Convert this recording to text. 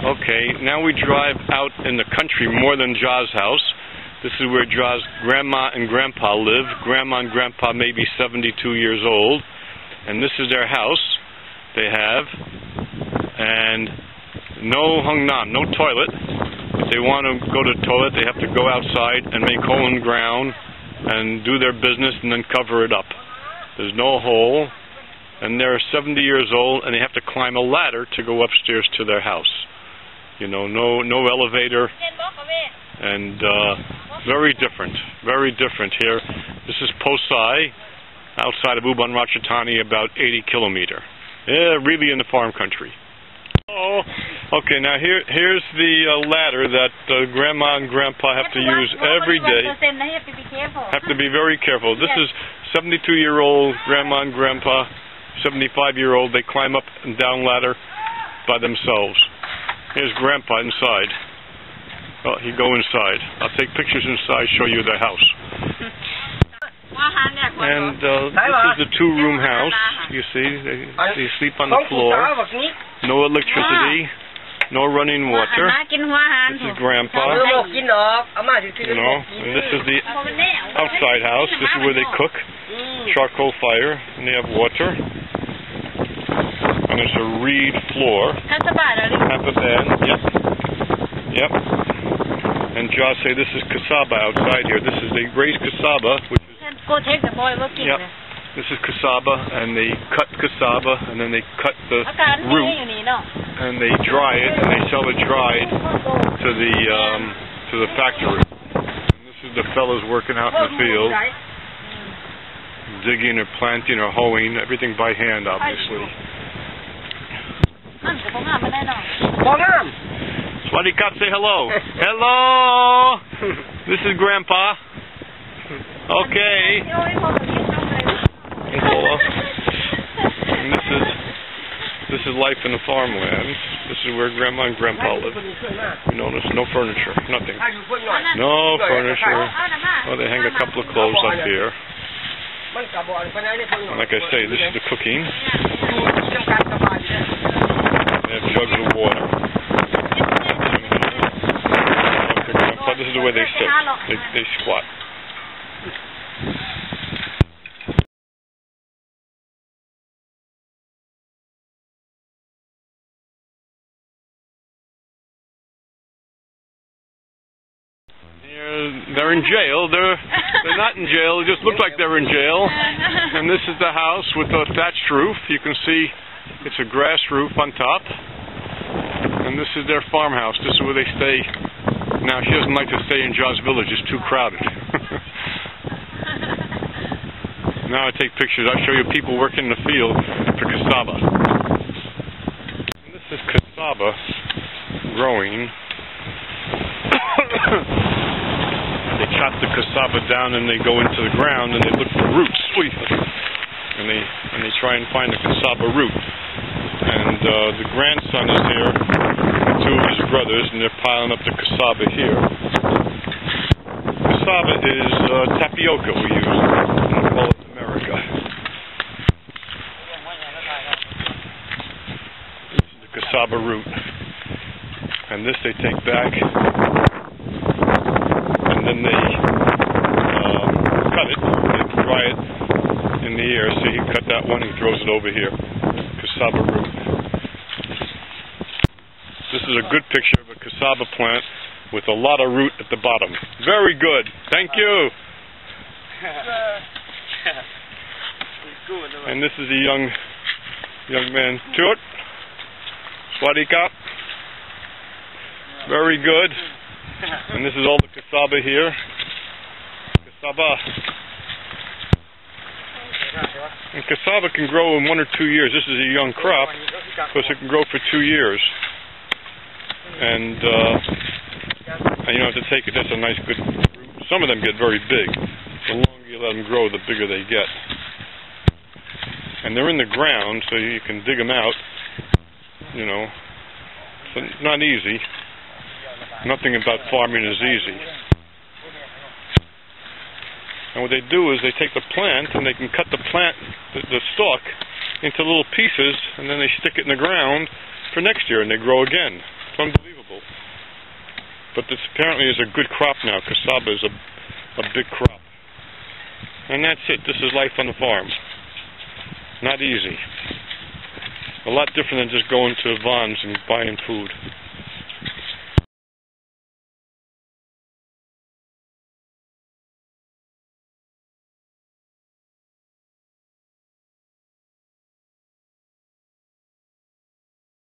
Okay, now we drive out in the country more than Ja's house. This is where Ja's grandma and grandpa live. Grandma and grandpa may be 72 years old. And this is their house they have. And no hungnam, no toilet. If they want to go to the toilet, they have to go outside and make hole in the ground and do their business and then cover it up. There's no hole. And they're 70 years old and they have to climb a ladder to go upstairs to their house. You know, no elevator, and very different here. This is Poh Sai, outside of Ubon Ratchathani, about 80 kilometers. Yeah, really in the farm country. Oh, okay. Now here's the ladder that Grandma and Grandpa have to use every day. Have to be very careful. This is 72-year-old Grandma and Grandpa, 75-year-old. They climb up and down ladder by themselves. Here's Grandpa inside. Oh, he go inside. I'll take pictures inside, show you the house. And this is the two-room house. You see, they sleep on the floor. No electricity, no running water. This is Grandpa. You know, and this is the outside house. This is where they cook. Charcoal fire, and they have water. And there's a reed floor. Half a bed. Yep. And Josh say this is Cassava outside here. This is they raise Cassava, which is yep. This is Cassava, and they cut Cassava, and then they cut the root, and they dry it, and they sell it dried to the factory. And this is the fellas working out in the field, digging or planting or hoeing, everything by hand, obviously. Swadikap, say hello. Hello! This is Grandpa. Okay. And this is life in the farmland. This is where Grandma and Grandpa live. You notice no furniture, nothing. No furniture. Oh, they hang a couple of clothes up here. And like I say, this is the cooking. They have jugs of water. This is the way they sit. They squat. They're in jail. They're not in jail. It just looks like they're in jail. And this is the house with the thatched roof. You can see it's a grass roof on top. And this is their farmhouse. This is where they stay. Now, she doesn't like to stay in Ja's village. It's too crowded. Now I take pictures. I'll show you people working in the field for Cassava. And this is Cassava growing. They chop the Cassava down and they go into the ground and they look for roots. And they try and find the Cassava root. And the grandson is here with two of his brothers, and they're piling up the Cassava here. Cassava is tapioca we use. We call it America. This is the Cassava root. And this they take back. And then they cut it. They dry it in the air. So he cut that one, he throws it over here. Cassava root. This is a good picture of a Cassava plant with a lot of root at the bottom. Very good. Thank you. And this is a young man. Toot. Swadikap. Very good. And this is all the Cassava here. Cassava. And Cassava can grow in 1 or 2 years. This is a young crop, because it can grow for 2 years. And you don't have to take it. That's a nice, good fruit. Some of them get very big. The longer you let them grow, the bigger they get. And they're in the ground, so you can dig them out. You know, it's not easy. Nothing about farming is easy. And what they do is they take the plant and they can cut the plant, the stalk, into little pieces, and then they stick it in the ground for next year and they grow again. It's unbelievable. But this apparently is a good crop now. Cassava is a big crop. And that's it. This is life on the farm. Not easy. A lot different than just going to Vons and buying food.